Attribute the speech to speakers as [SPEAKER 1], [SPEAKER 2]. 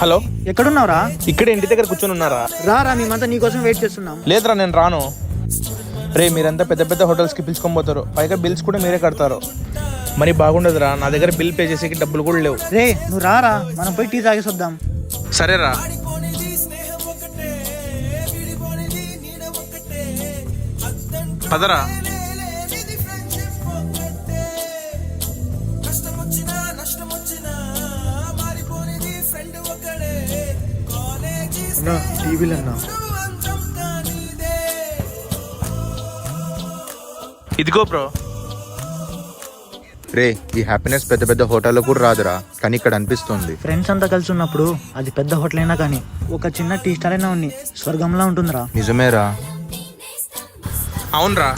[SPEAKER 1] Hello,
[SPEAKER 2] ఎక్కడున్నావురా?
[SPEAKER 1] ఇక్కడ ఇంటి దగ్గర కూర్చొని ఉన్నారా?
[SPEAKER 2] రా మేమంతా నీకోసం వెయిట్ చేస్తున్నాం.
[SPEAKER 1] లేదురా, నేను రాను. రే, మీరంతా పెద్ద పెద్ద హోటల్స్కి పిలుచుకొని పోతారు, పైగా బిల్స్ కూడా మీరే కడతారు. మరి బాగుండదురా, నా దగ్గర బిల్ పే చేసేకి డబ్బులు కూడా లేవు.
[SPEAKER 2] రే నువ్వు రారా, మనం పోయి టీ తాగేసి వద్దాం.
[SPEAKER 1] సరేరా. పదరా.
[SPEAKER 2] టీవీలో అన్నా
[SPEAKER 1] ఇదిగో బ్రో.
[SPEAKER 3] రే, ఈ హ్యాపీనెస్ పెద్ద పెద్ద హోటల్లో కూడా రాదురా, కానీ ఇక్కడ అనిపిస్తుంది.
[SPEAKER 2] ఫ్రెండ్స్ అంతా కలిసి ఉన్నప్పుడు అది పెద్ద హోటల్ అయినా కానీ ఒక చిన్న టీ స్టాల్ అయినా ఉన్ని స్వర్గంలా ఉంటుందిరా.
[SPEAKER 3] నిజమేరా.
[SPEAKER 1] అవునరా.